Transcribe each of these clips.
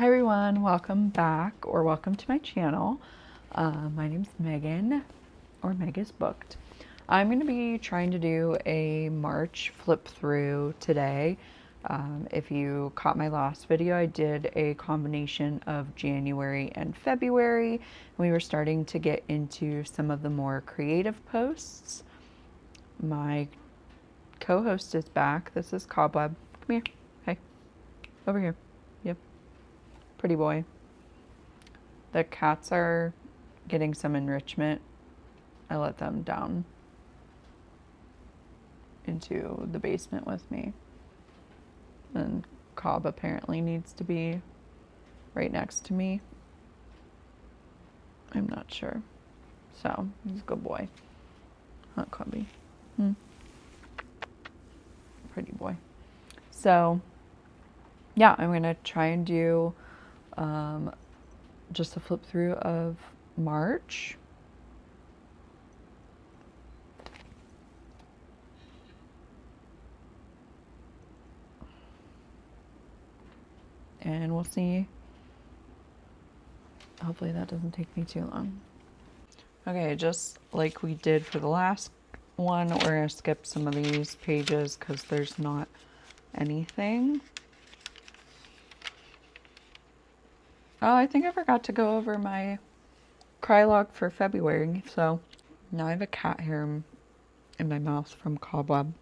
Hi everyone, welcome back or welcome to my channel. My name's Megan, or Meg is Booked. I'm going to be trying to do a March flip through today. If you caught my last video, I did a combination of January and February. We were starting to get into some of the more creative posts. My co-host is back. This is Cobweb. Come here. Hey, over here. Yep. Pretty boy. The cats are getting some enrichment. I let them down into the basement with me. And Cobb apparently needs to be right next to me. I'm not sure. So, he's a good boy. Huh, Cobby? Pretty boy. So, yeah, I'm going to try and do just a flip through of March. And we'll see. Hopefully that doesn't take me too long. Okay, just like we did for the last one, we're going to skip some of these pages because there's not anything. Oh, I think I forgot to go over my cry log for February. So now I have a cat hair in my mouth from Cobweb.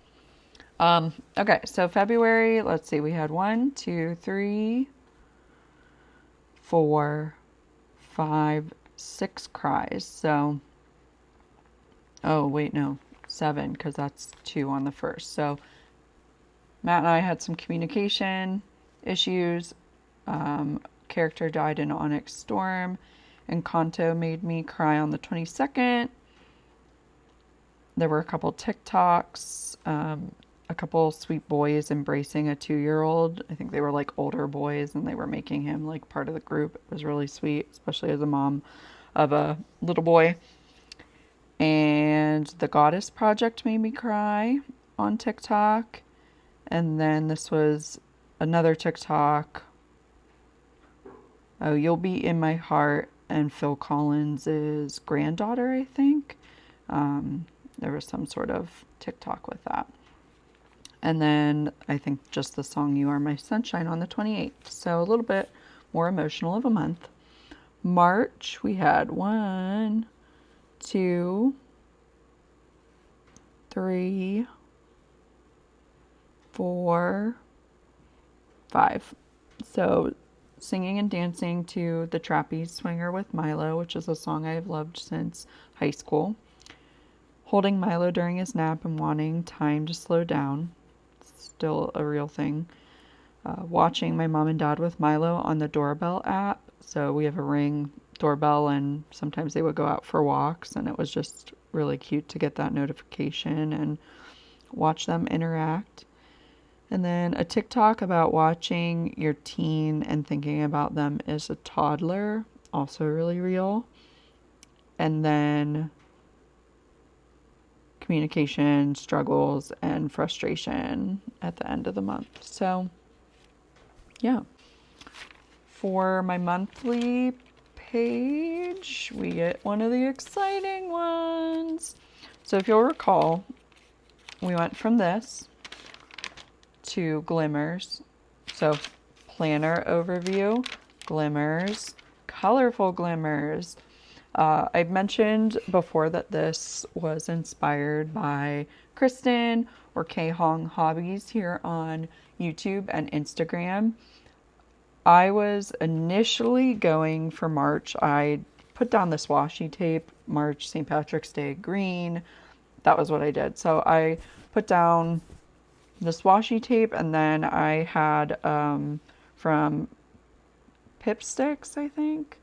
Okay, so February, let's see, we had 1, 2, 3, 4, 5, 6 cries. So, oh, wait, no, 7, because that's 2 on the first. So, Matt and I had some communication issues. Character died in Onyx Storm. Encanto made me cry on the 22nd. There were a couple TikToks. A couple sweet boys embracing a 2-year-old. I think they were like older boys and they were making him like part of the group. It was really sweet, especially as a mom of a little boy. And the Goddess Project made me cry on TikTok. And then this was another TikTok. Oh, You'll Be in My Heart and Phil Collins's granddaughter, I think. There was some sort of TikTok with that. And then I think just the song You Are My Sunshine on the 28th. So a little bit more emotional of a month. March, we had 1, 2, 3, 4, 5. So singing and dancing to The Trapeze Swinger with Milo, which is a song I've loved since high school. Holding Milo during his nap and wanting time to slow down. Still a real thing. Watching my mom and dad with Milo on the doorbell app. So we have a Ring doorbell and sometimes they would go out for walks and it was just really cute to get that notification and watch them interact. And then a TikTok about watching your teen and thinking about them as a toddler. Also really real. And then communication struggles and frustration at the end of the month. So, yeah. For my monthly page, we get one of the exciting ones. So if you'll recall, we went from this to glimmers. So planner overview, glimmers, colorful glimmers. I've mentioned before that this was inspired by Kristen or K Hong Hobbies here on YouTube and Instagram. I was initially going for March. I put down this washi tape, March St. Patrick's Day green. That was what I did. So I put down this washi tape and then I had from Pipsticks, I think.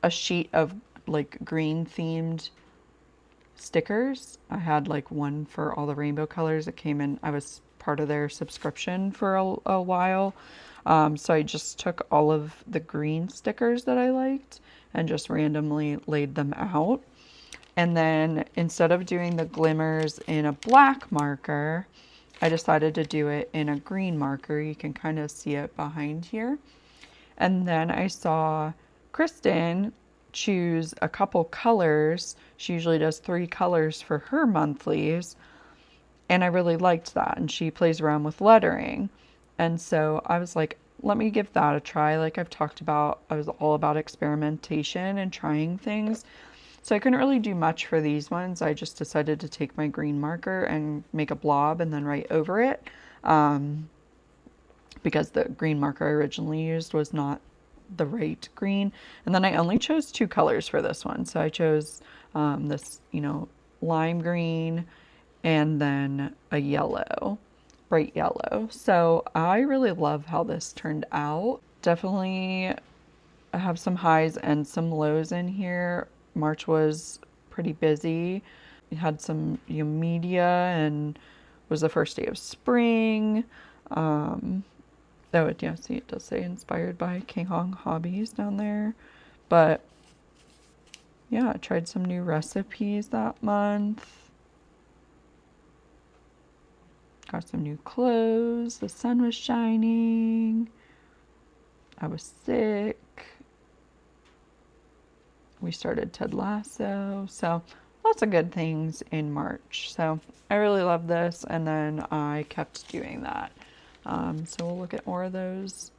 A sheet of like green themed stickers. I had like one for all the rainbow colors. It came in, I was part of their subscription for a while. So I just took all of the green stickers that I liked and just randomly laid them out. And then instead of doing the glimmers in a black marker, I decided to do it in a green marker. You can kind of see it behind here. And then I saw Kristen choose a couple colors. She usually does 3 colors for her monthlies. And I really liked that. And she plays around with lettering. And so I was like, let me give that a try. Like I've talked about, I was all about experimentation and trying things. So I couldn't really do much for these ones. I just decided to take my green marker and make a blob and then write over it. Because the green marker I originally used was not the right green. And then I only chose 2 colors for this one. So I chose this, lime green and then a yellow, bright yellow. So I really love how this turned out. Definitely have some highs and some lows in here. March was pretty busy. We had some media and was the first day of spring. See, it does say inspired by King Hong Hobbies down there. But yeah, I tried some new recipes that month. Got some new clothes. The sun was shining. I was sick. We started Ted Lasso. So lots of good things in March. So I really love this. And then I kept doing that. So we'll look at more of those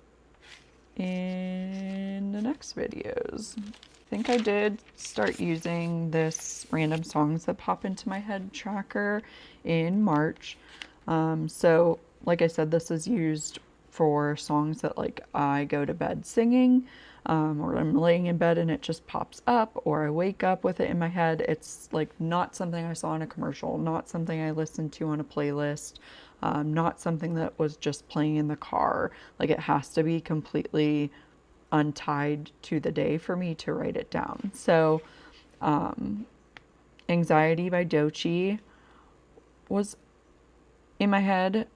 in the next videos. I think I did start using this random songs that pop into my head tracker in March. So like I said, this is used for songs that like I go to bed singing, or I'm laying in bed and it just pops up, or I wake up with it in my head. It's like not something I saw in a commercial, not something I listened to on a playlist, not something that was just playing in the car. Like it has to be completely untied to the day for me to write it down. So, Anxiety by Doechii was in my head,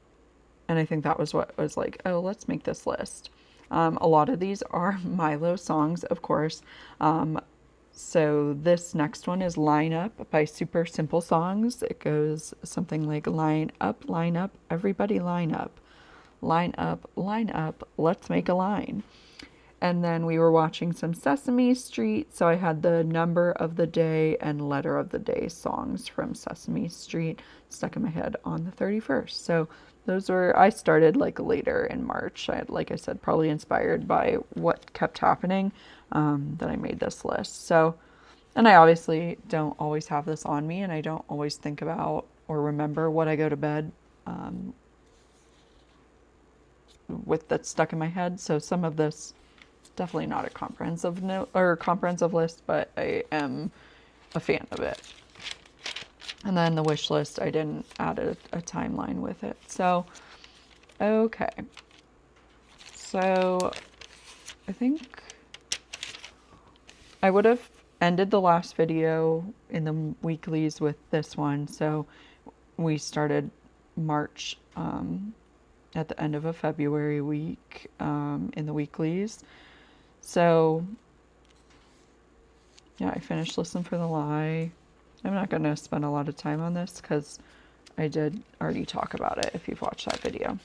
and I think that was what was like, oh, let's make this list. A lot of these are Milo songs, of course. So this next one is Line Up by Super Simple Songs. It goes something like line up, everybody line up, let's make a line. And then we were watching some Sesame Street, so I had the Number of the Day and Letter of the Day songs from Sesame Street stuck in my head on the 31st. So those were, I started like later in March. Like I said, probably inspired by what kept happening, that I made this list. So, and I obviously don't always have this on me, and I don't always think about or remember what I go to bed with that's stuck in my head. So some of this, definitely not a comprehensive note or comprehensive list, but I am a fan of it. And then the wish list, I didn't add a timeline with it. So, okay. So I think I would have ended the last video in the weeklies with this one. So we started March at the end of a February week in the weeklies. So yeah, I finished Listen for the Lie. I'm not going to spend a lot of time on this because I did already talk about it if you've watched that video.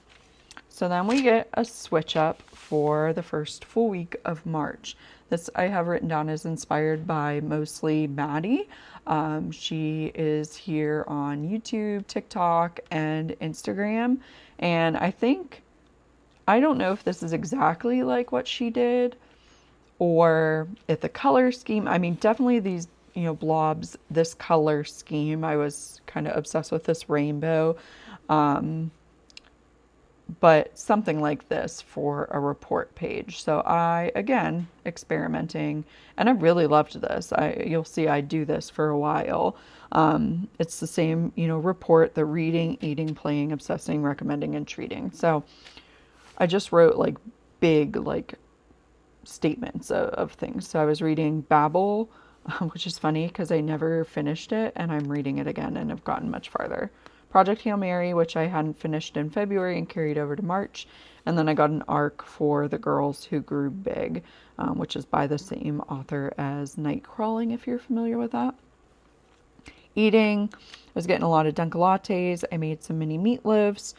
So then we get a switch up for the first full week of March. This I have written down as inspired by mostly Maddie. She is here on YouTube, TikTok, and Instagram. And I don't know if this is exactly like what she did or if the color scheme, I mean, definitely these, blobs, this color scheme, I was kind of obsessed with this rainbow. But something like this for a report page. So again, experimenting, and I really loved this. You'll see I do this for a while. It's the same, report, the reading, eating, playing, obsessing, recommending, and treating. So I just wrote like big, like statements of things. So I was reading Babel, which is funny because I never finished it, and I'm reading it again and have gotten much farther. Project Hail Mary, which I hadn't finished in February and carried over to March. And then I got an arc for The Girls Who Grew Big, which is by the same author as Night Crawling, if you're familiar with that. Eating, I was getting a lot of Dunkin' Lattes. I made some mini meatloaves.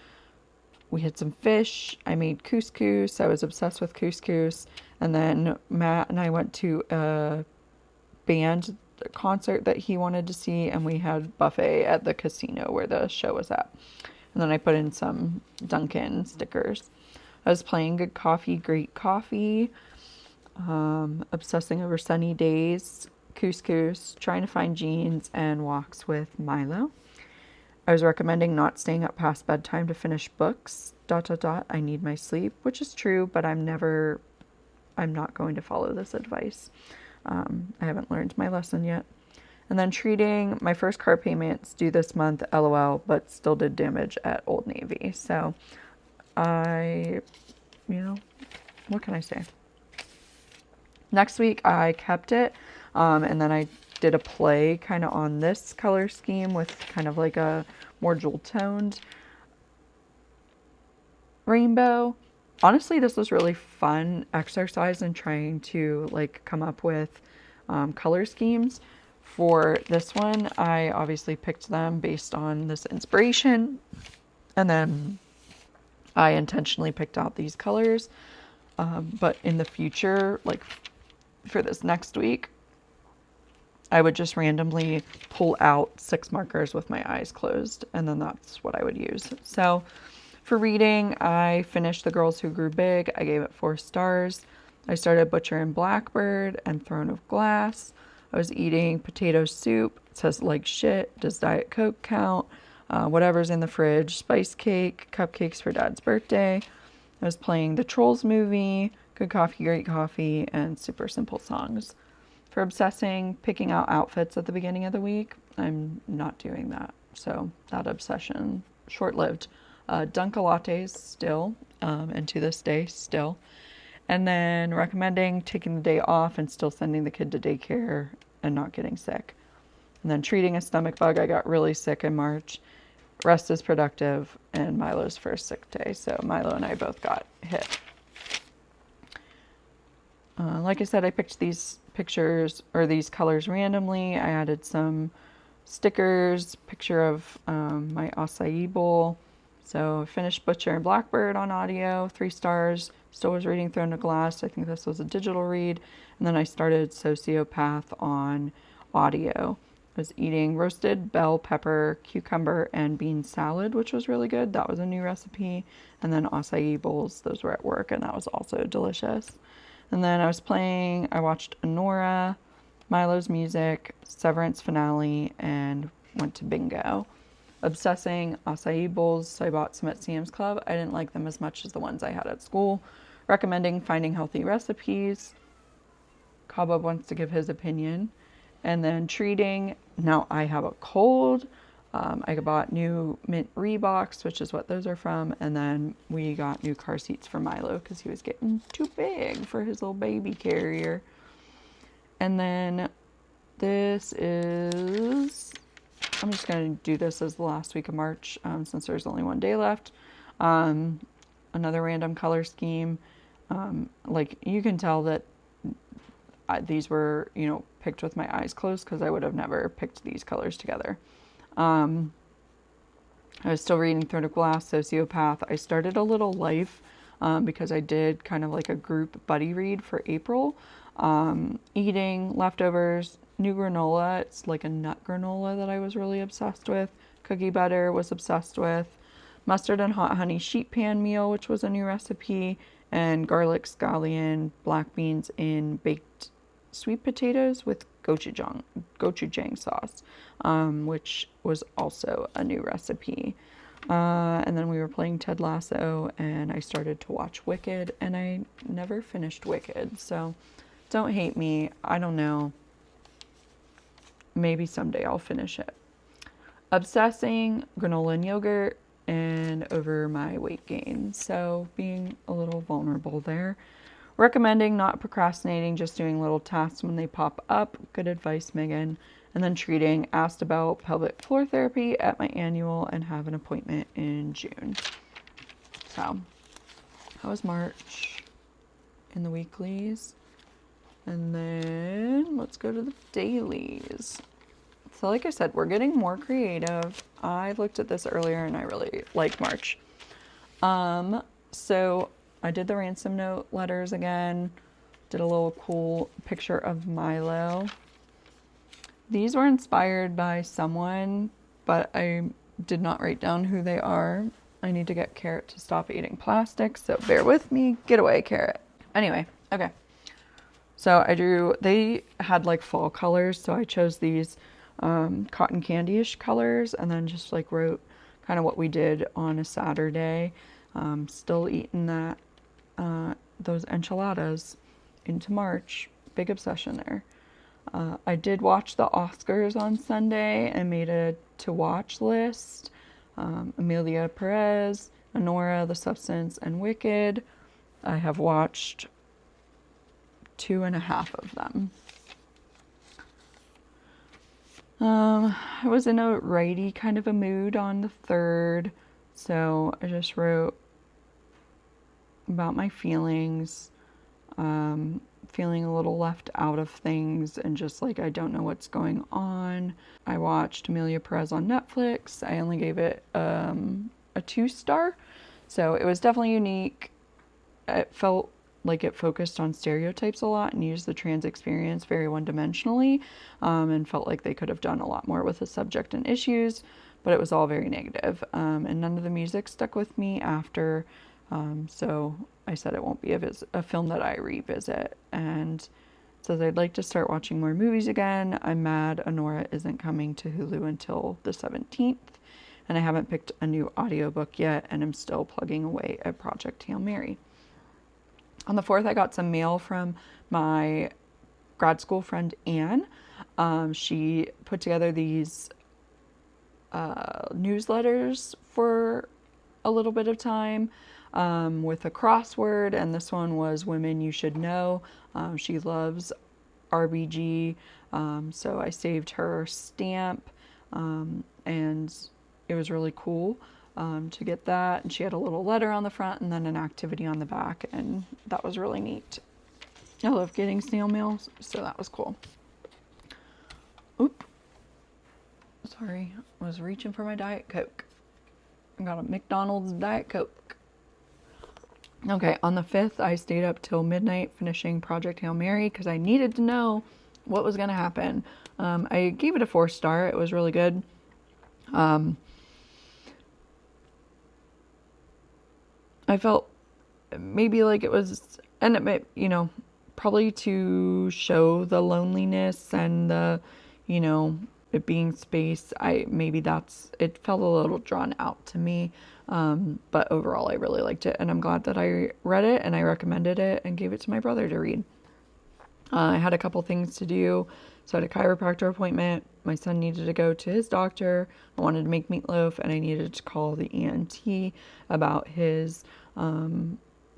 We had some fish. I made couscous. I was obsessed with couscous. And then Matt and I went to a band concert that he wanted to see, and we had buffet at the casino where the show was at. And then I put in some Dunkin' stickers. I was playing Good Coffee, Great Coffee, obsessing over sunny days, couscous, trying to find jeans, and walks with Milo. I was recommending not staying up past bedtime to finish books, ... I need my sleep, which is true, but I'm not going to follow this advice. I haven't learned my lesson yet. And then treating, my first car payment's due this month, LOL, but still did damage at Old Navy. So what can I say? Next week I kept it, and then I did a play kind of on this color scheme with kind of like a more jewel toned rainbow. Honestly, this was really fun exercise in trying to like come up with color schemes. For this one, I obviously picked them based on this inspiration, and then I intentionally picked out these colors. But in the future, like for this next week, I would just randomly pull out 6 markers with my eyes closed, and then that's what I would use. So for reading, I finished The Girls Who Grew Big. I gave it 4 stars. I started Butcher and Blackbird and Throne of Glass. I was eating potato soup. It says like shit. Does Diet Coke count? Whatever's in the fridge. Spice cake, cupcakes for Dad's birthday. I was playing the Trolls movie, Good Coffee, Great Coffee, and Super Simple Songs. For obsessing, picking out outfits at the beginning of the week, I'm not doing that. So that obsession, short-lived. Dunkin' Lattes still, and to this day still. And then recommending taking the day off and still sending the kid to daycare and not getting sick. And then treating a stomach bug. I got really sick in March. Rest is productive, and Milo's first sick day. So Milo and I both got hit. Like I said, I picked these pictures or these colors randomly. I added some stickers, picture of my acai bowl. So I finished Butcher and Blackbird on audio, 3 stars. Still was reading Throne of Glass. I think this was a digital read. And then I started Sociopath on audio. I was eating roasted bell pepper, cucumber, and bean salad, which was really good. That was a new recipe. And then acai bowls. Those were at work, and that was also delicious. And then I watched Honora, Milo's Music, Severance finale, and went to bingo. Obsessing acai bowls, so I bought some at Sam's Club. I didn't like them as much as the ones I had at school. Recommending finding healthy recipes. Cobweb wants to give his opinion. And then treating, now I have a cold. I bought new mint Reeboks, which is what those are from. And then we got new car seats for Milo because he was getting too big for his little baby carrier. And then this is, I'm just going to do this as the last week of March since there's only 1 day left. Another random color scheme. Like you can tell that these were, picked with my eyes closed because I would have never picked these colors together. I was still reading Throne of Glass, Sociopath. I started A Little Life because I did kind of like a group buddy read for April. Eating leftovers, new granola. It's like a nut granola that I was really obsessed with. Cookie butter was obsessed with. Mustard and hot honey sheet pan meal, which was a new recipe. And garlic scallion, black beans in baked sweet potatoes with gochujang sauce, which was also a new recipe. And then we were playing Ted Lasso, and I started to watch Wicked, and I never finished Wicked, so don't hate me. I don't know. Maybe someday I'll finish it. Obsessing, granola and yogurt, and over my weight gain, so being a little vulnerable there. Recommending not procrastinating, just doing little tasks when they pop up. Good advice, Megan. And then treating, asked about pelvic floor therapy at my annual and have an appointment in June. So, how was March in the weeklies? And then let's go to the dailies. So like I said, we're getting more creative. I looked at this earlier and I really like March. So I did the ransom note letters again, did a little cool picture of Milo. These were inspired by someone, but I did not write down who they are. I need to get Carrot to stop eating plastic, so bear with me. Get away, Carrot. Anyway, okay. So they had like fall colors, so I chose these cotton candy-ish colors and then just like wrote kind of what we did on a Saturday. Still eating those enchiladas into March. Big obsession there. I did watch the Oscars on Sunday and made a to-watch list. Amelia Perez, Anora, The Substance, and Wicked. I have watched 2.5 of them. I was in a writey kind of a mood on the 3rd, so I just wrote about my feelings, feeling a little left out of things and just like I don't know what's going on. I watched Amelia Perez on Netflix. I only gave it a 2-star, so it was definitely unique. It felt like it focused on stereotypes a lot and used the trans experience very one-dimensionally, and felt like they could have done a lot more with the subject and issues, but it was all very negative. And none of the music stuck with me after, so I said it won't be a film that I revisit. And says I'd like to start watching more movies again. I'm mad Anora isn't coming to Hulu until the 17th, and I haven't picked a new audiobook yet, and I'm still plugging away at Project Hail Mary. On the 4th, I got some mail from my grad school friend, Anne. She put together these newsletters for a little bit of time with a crossword, and this one was Women You Should Know. She loves RBG, so I saved her stamp, and it was really cool to get that. And she had a little letter on the front and then an activity on the back, and that was really neat. I love getting snail mail, so that was cool. Oop. Sorry, I was reaching for my Diet Coke. I got a McDonald's Diet Coke. Okay, on the 5th, I stayed up till midnight finishing Project Hail Mary because I needed to know what was going to happen. I gave it a 4-star. It was really good. I felt maybe like it was, and it may, probably to show the loneliness and the, it being space. It felt a little drawn out to me. But overall, I really liked it, and I'm glad that I read it and I recommended it and gave it to my brother to read. I had a couple things to do. So I had a chiropractor appointment. My son needed to go to his doctor. I wanted to make meatloaf, and I needed to call the ENT about his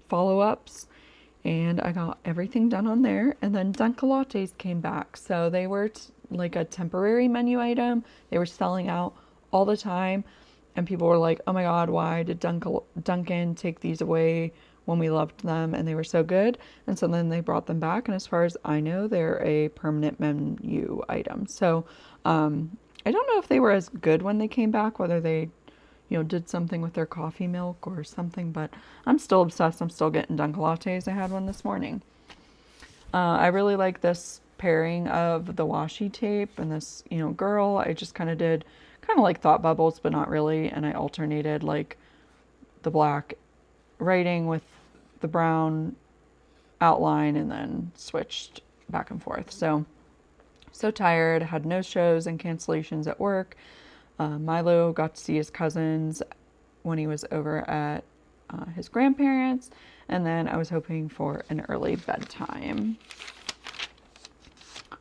follow-ups. And I got everything done on there. And then Dunkin' Lattes came back. So they were like a temporary menu item. They were selling out all the time. And people were like, oh my God, why did Dunkin' take these away when we loved them and they were so good? And so then they brought them back. And as far as I know, they're a permanent menu item. So I don't know if they were as good when they came back, whether they, did something with their coffee milk or something. But I'm still obsessed. I'm still getting Dunkin' Lattes. I had one this morning. I really like this pairing of the washi tape and this, girl. I just kind of did like thought bubbles, but not really. And I alternated like the black writing with the brown outline and then switched back and forth. So tired, had no shows and cancellations at work. Milo got to see his cousins when he was over at his grandparents. And then I was hoping for an early bedtime.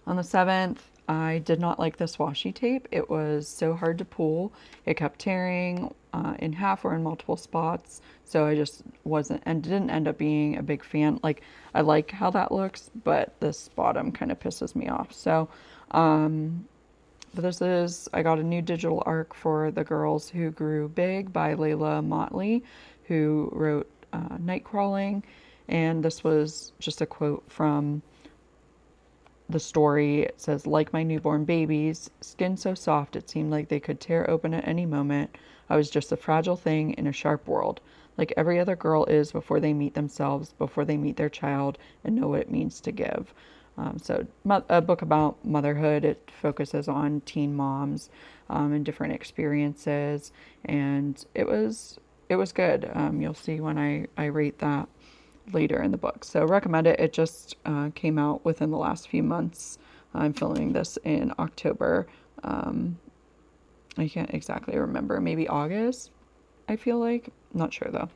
On the 7th, I did not like this washi tape. It was so hard to pull. It kept tearing in half or in multiple spots. So I just wasn't, and didn't end up being a big fan. Like, I like how that looks, but this bottom kind of pisses me off. So, but I got a new digital arc for The Girls Who Grew Big by Layla Motley, who wrote Night Crawling. And this was just a quote from the story. It says, like my newborn babies, skin so soft it seemed like they could tear open at any moment. I was just a fragile thing in a sharp world, like every other girl is before they meet themselves, before they meet their child and know what it means to give. So a book about motherhood. It focuses on teen moms and different experiences, and it was good. You'll see when I rate that later in the book. So recommend it. It just came out within the last few months. I'm filming this in October. I can't exactly remember. Maybe August, I feel like. Not sure though.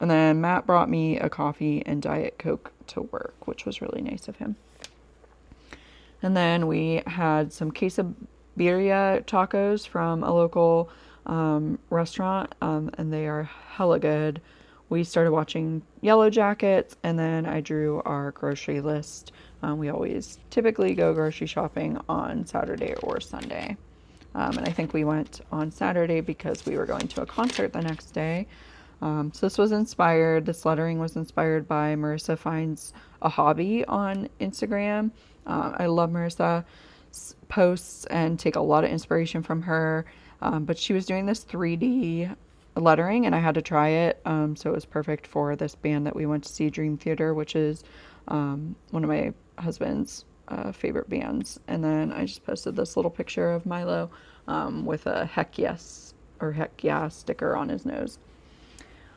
And then Matt brought me a coffee and Diet Coke to work, which was really nice of him. And then we had some quesadilla tacos from a local restaurant, and they are hella good. We started watching Yellow Jackets, and then I drew our grocery list. We always typically go grocery shopping on Saturday or Sunday. And I think we went on Saturday because we were going to a concert the next day. So this lettering was inspired by Marissa Finds a Hobby on Instagram. I love Marissa's posts and take a lot of inspiration from her. But she was doing this 3D lettering and I had to try it. So it was perfect for this band that we went to see, Dream Theater, which is one of my husband's favorite bands. And then I just posted this little picture of Milo with a heck yes or heck yeah sticker on his nose.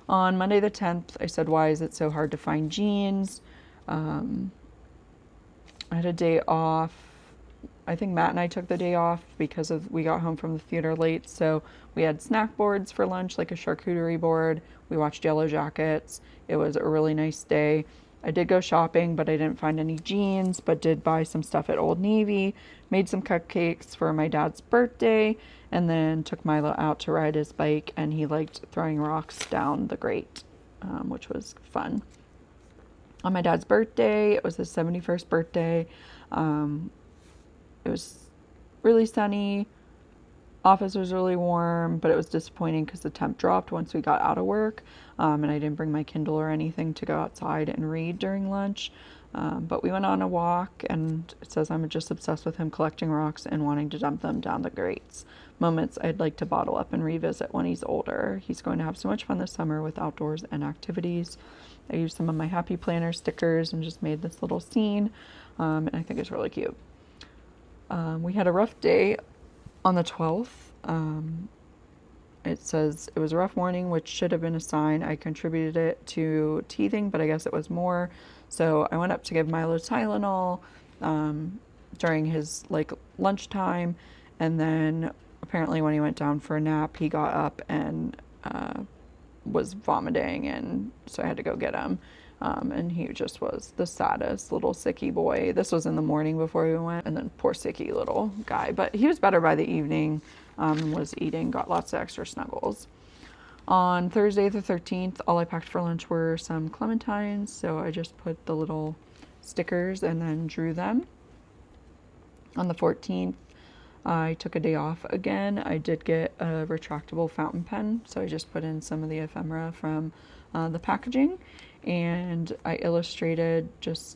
On Monday the 10th, I said, why is it so hard to find jeans? I had a day off. I think Matt and I took the day off because we got home from the theater late. So we had snack boards for lunch, like a charcuterie board. We watched Yellow Jackets. It was a really nice day. I did go shopping, but I didn't find any jeans, but did buy some stuff at Old Navy, made some cupcakes for my dad's birthday, and then took Milo out to ride his bike, and he liked throwing rocks down the grate, which was fun. On my dad's birthday, it was his 71st birthday. It was really sunny. Office was really warm, but it was disappointing because the temp dropped once we got out of work. And I didn't bring my Kindle or anything to go outside and read during lunch. But we went on a walk, and it says I'm just obsessed with him collecting rocks and wanting to dump them down the grates. Moments I'd like to bottle up and revisit when he's older. He's going to have so much fun this summer with outdoors and activities. I used some of my Happy Planner stickers and just made this little scene. And I think it's really cute. We had a rough day on the 12th. It says it was a rough morning, which should have been a sign. I contributed it to teething, but I guess it was more. So I went up to give Milo Tylenol during his lunchtime, and then apparently when he went down for a nap, he got up and was vomiting, and so I had to go get him. And he just was the saddest little sicky boy. This was in the morning before we went, and then poor sicky little guy. But he was better by the evening, was eating, got lots of extra snuggles. On Thursday the 13th, all I packed for lunch were some clementines, so I just put the little stickers and then drew them. On the 14th, I took a day off again. I did get a retractable fountain pen, so I just put in some of the ephemera from the packaging. And I illustrated,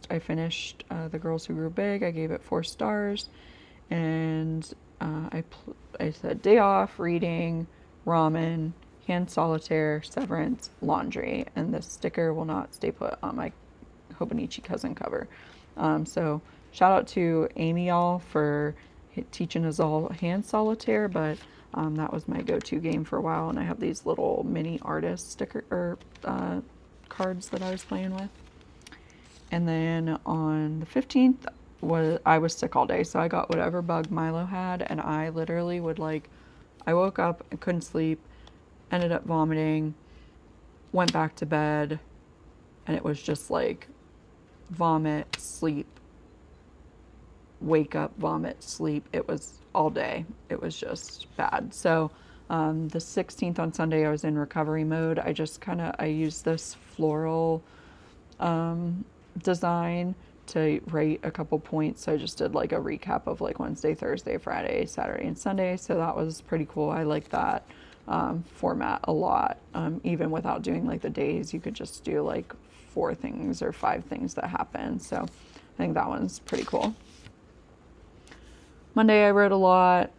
I finished The Girls Who Grew Big. I gave it 4 stars. And I said day off, reading, ramen, hand solitaire, severance, laundry. And this sticker will not stay put on my Hobonichi Cousin cover. So shout out to Amy y'all for teaching us all hand solitaire, but that was my go-to game for a while. And I have these little mini artist cards that I was playing with. And then on the 15th I was sick all day, so I got whatever bug Milo had, and I literally I woke up and couldn't sleep, ended up vomiting, went back to bed, and it was just vomit, sleep, wake up, vomit, sleep. It was all day. It was just bad. So the 16th on Sunday, I was in recovery mode. I used this floral design to write a couple points. So I just did a recap of Wednesday, Thursday, Friday, Saturday, and Sunday. So that was pretty cool. I like that format a lot. Even without doing the days, you could just do 4 things or 5 things that happen. So I think that one's pretty cool. Monday I wrote a lot,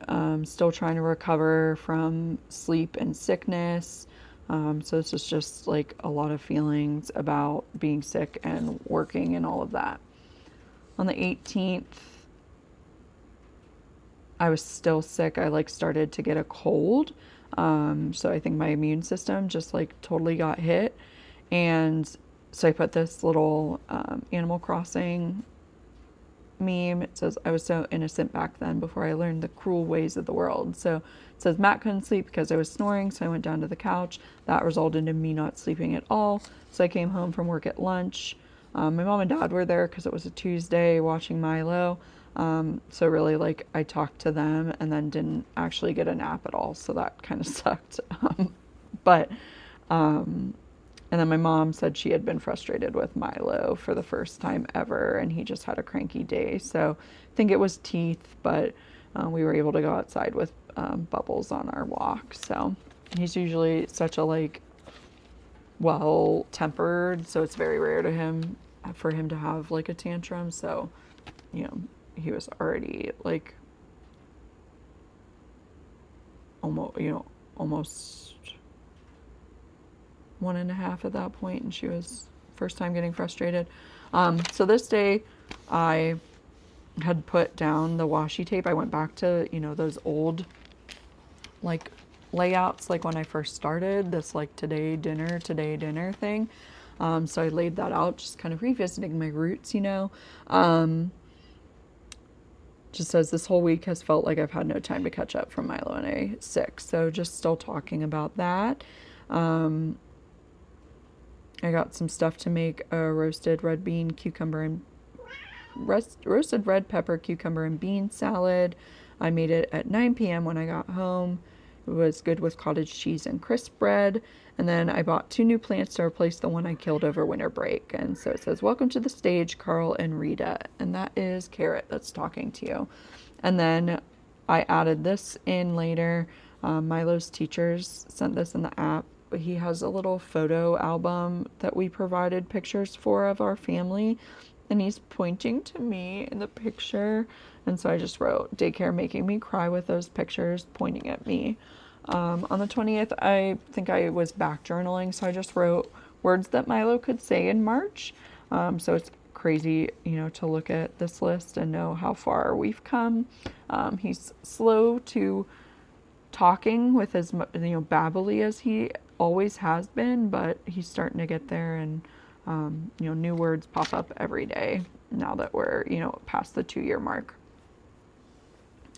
still trying to recover from sleep and sickness. So this is just like a lot of feelings about being sick and working and all of that. On the 18th, I was still sick. I like started to get a cold. So I think my immune system just like totally got hit. And so I put this little Animal Crossing meme. It says, I was so innocent back then before I learned the cruel ways of the world. So it says, Matt couldn't sleep because I was snoring, so I went down to the couch. That resulted in me not sleeping at all. So I came home from work at lunch. My mom and dad were there because it was a Tuesday, watching Milo. So really, like, I talked to them and then didn't actually get a nap at all. So that kind of sucked. But and then my mom said she had been frustrated with Milo for the first time ever, and he just had a cranky day. So I think it was teeth, but we were able to go outside with Bubbles on our walk. So he's usually such a like well-tempered, so it's very rare for him to have like a tantrum. So, you know, he was already like almost 1.5 at that point, and she was first time getting frustrated. So this day I had put down the washi tape. I went back to, those old like layouts, like when I first started this like today dinner thing. So I laid that out, just kind of revisiting my roots, just says this whole week has felt like I've had no time to catch up from Milo and I sick. So just still talking about that. I got some stuff to make a roasted red bean, cucumber, and roasted red pepper, cucumber, and bean salad. I made it at 9 p.m. when I got home. It was good with cottage cheese and crisp bread. And then I bought 2 new plants to replace the one I killed over winter break. And so it says, welcome to the stage, Carl and Rita. And that is Carrot that's talking to you. And then I added this in later. Milo's teachers sent this in the app. He has a little photo album that we provided pictures for of our family, and he's pointing to me in the picture. And so I just wrote, daycare making me cry with those pictures pointing at me. On the 20th, I think I was back journaling, so I just wrote words that Milo could say in March. So it's crazy, to look at this list and know how far we've come. He's slow to talking with as babbly as he always has been, but he's starting to get there, and new words pop up every day now that we're past the 2-year mark.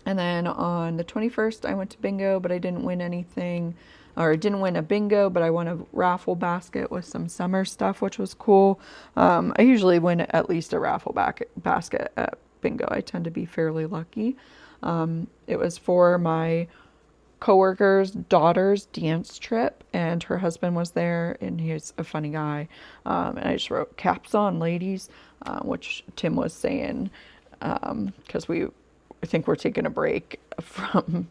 And then on the 21st I went to bingo, but I didn't win anything, or didn't win a bingo, but I won a raffle basket with some summer stuff, which was cool. I usually win at least a raffle basket at bingo. I tend to be fairly lucky. It was for my coworker's daughter's dance trip, and her husband was there, and he's a funny guy. And I just wrote caps on, ladies, which Tim was saying, because I think we're taking a break from,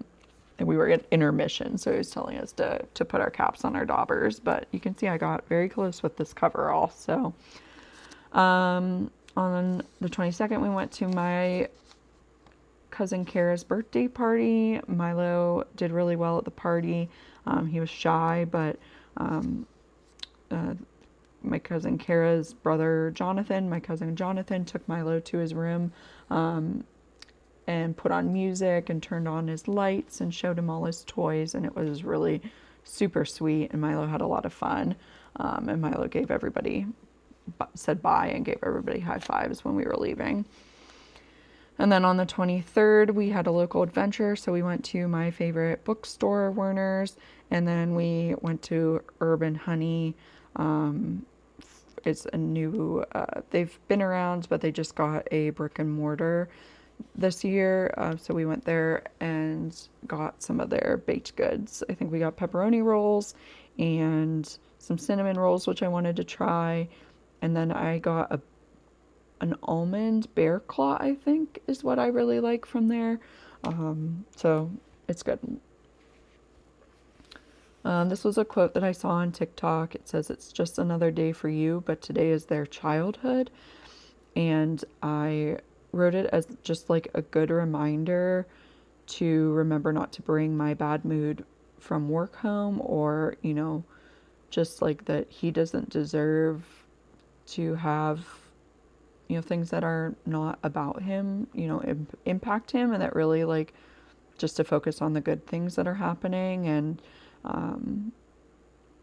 and we were at intermission, so he was telling us to put our caps on our daubers. But you can see I got very close with this coverall. So on the 22nd we went to my cousin Kara's birthday party. Milo did really well at the party. He was shy, but my cousin Kara's brother Jonathan, my cousin Jonathan, took Milo to his room and put on music and turned on his lights and showed him all his toys, and it was really super sweet, and Milo had a lot of fun. And Milo said bye and gave everybody high fives when we were leaving. And then on the 23rd, we had a local adventure. So we went to my favorite bookstore, Werner's, and then we went to Urban Honey. It's a new, they've been around, but they just got a brick and mortar this year. So we went there and got some of their baked goods. I think we got pepperoni rolls and some cinnamon rolls, which I wanted to try. And then I got an almond bear claw, I think, is what I really like from there. So it's good. This was a quote that I saw on TikTok. It says, it's just another day for you, but today is their childhood. And I wrote it as just like a good reminder to remember not to bring my bad mood from work home, or, you know, just like that he doesn't deserve to have, you know, things that are not about him, you know, impact him, and that really like just to focus on the good things that are happening, and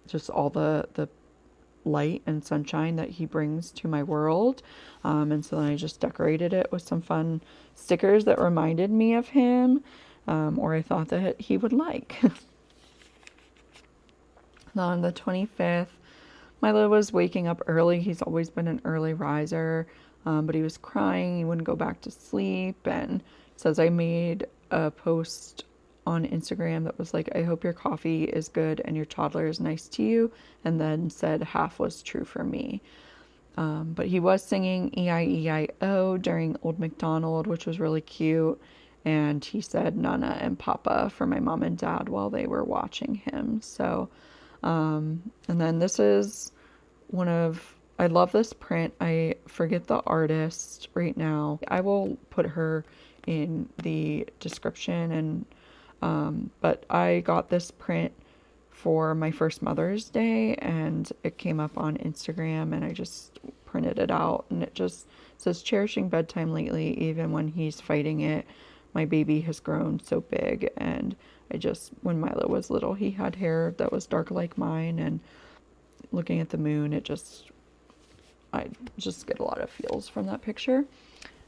just all the light and sunshine that he brings to my world. And so then I just decorated it with some fun stickers that reminded me of him, or I thought that he would like. Then on the 25th, Milo was waking up early. He's always been an early riser, but he was crying. He wouldn't go back to sleep, and it says I made a post on Instagram that was like, I hope your coffee is good and your toddler is nice to you, and then said half was true for me. But he was singing E-I-E-I-O during Old MacDonald, which was really cute, and he said Nana and Papa for my mom and dad while they were watching him. So and then this is I love this print. I forget the artist right now. I will put her in the description, and but I got this print for my first Mother's Day, and it came up on Instagram, and I just printed it out, and it just says, cherishing bedtime lately, even when he's fighting it. My baby has grown so big, and when Milo was little, he had hair that was dark like mine, and looking at the moon, I just get a lot of feels from that picture.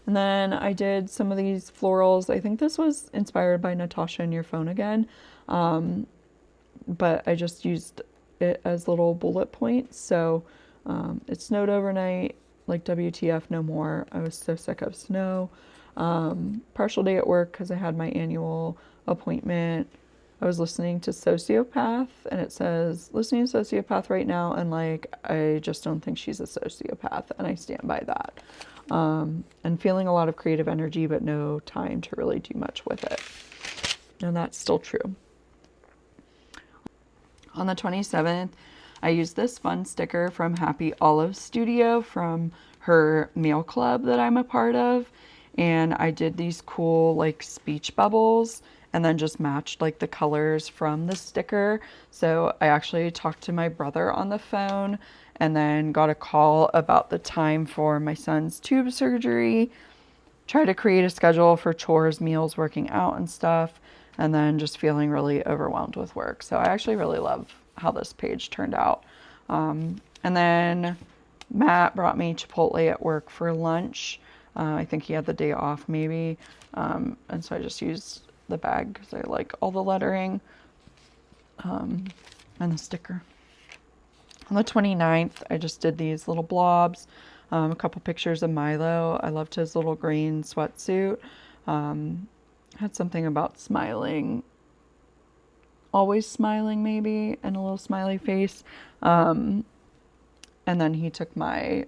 And then I did some of these florals. I think this was inspired by Natasha and Your Phone again. But I just used it as little bullet points. So it snowed overnight, like WTF, no more. I was so sick of snow. Partial day at work because I had my annual appointment. I was listening to Sociopath, and it says, listening to Sociopath right now, and like, I just don't think she's a sociopath, and I stand by that. And feeling a lot of creative energy, but no time to really do much with it. And that's still true. On the 27th, I used this fun sticker from Happy Olive Studio from her mail club that I'm a part of. And I did these cool like speech bubbles, and then just matched like the colors from the sticker. So I actually talked to my brother on the phone, and then got a call about the time for my son's tube surgery, try to create a schedule for chores, meals, working out and stuff, and then just feeling really overwhelmed with work. So I actually really love how this page turned out. And then Matt brought me Chipotle at work for lunch. I think he had the day off maybe. And so I just used the bag because I like all the lettering and the sticker. On the 29th, I just did these little blobs, a couple pictures of Milo. I loved his little green sweatsuit. Had something about smiling, always smiling maybe, and a little smiley face. And then he took my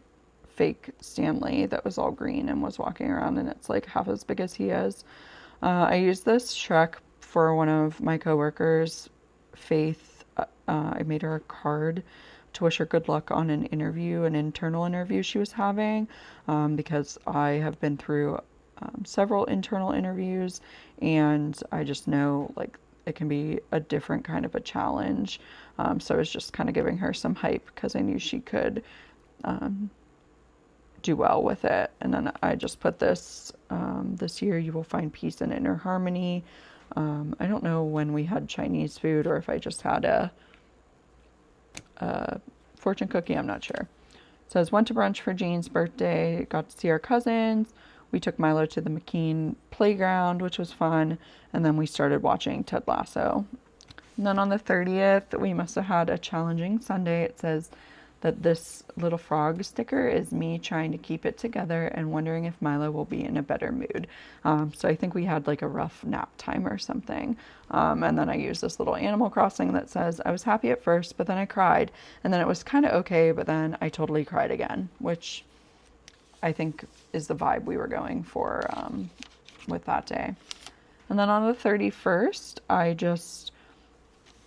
fake Stanley that was all green and was walking around, and it's like half as big as he is. I used this Shrek for one of my coworkers, Faith. I made her a card to wish her good luck on an internal interview she was having, because I have been through several internal interviews, and I just know like it can be a different kind of a challenge. So I was just kind of giving her some hype because I knew she could do well with it. And then I just put this, this year you will find peace and inner harmony. I don't know when we had Chinese food or if I just had a fortune cookie, I'm not sure. It says, went to brunch for Jean's birthday, got to see our cousins. We took Milo to the McKean playground, which was fun. And then we started watching Ted Lasso. And then on the 30th, we must have had a challenging Sunday. It says that this little frog sticker is me trying to keep it together and wondering if Milo will be in a better mood. So I think we had like a rough nap time or something. And then I used this little Animal Crossing that says, I was happy at first, but then I cried. And then it was kind of okay, but then I totally cried again, which I think is the vibe we were going for with that day. And then on the 31st, I just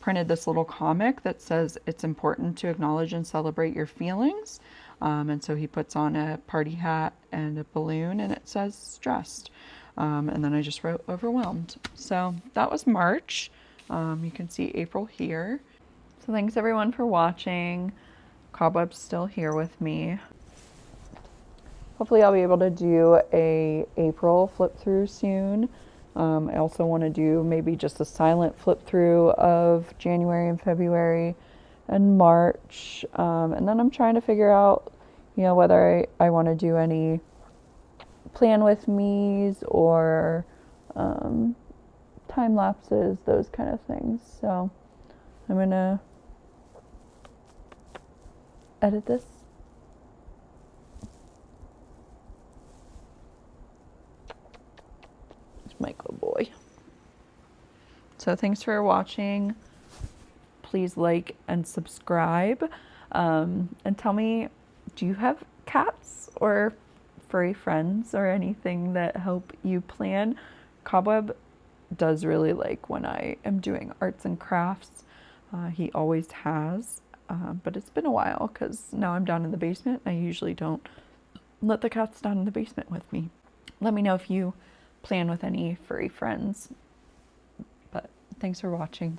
printed this little comic that says it's important to acknowledge and celebrate your feelings. And so he puts on a party hat and a balloon, and it says stressed. And then I just wrote overwhelmed. So that was March. You can see April here. So thanks everyone for watching. Cobweb's still here with me. Hopefully I'll be able to do a April flip through soon. I also want to do maybe just a silent flip through of January and February and March. And then I'm trying to figure out, whether I want to do any plan with me's or time lapses, those kind of things. So I'm going to edit this. My good boy. So thanks for watching. Please like and subscribe. And tell me, do you have cats or furry friends or anything that help you plan? Cobweb does really like when I am doing arts and crafts. He always has, but it's been a while because now I'm down in the basement. I usually don't let the cats down in the basement with me. Let me know if you plan with any furry friends. But thanks for watching.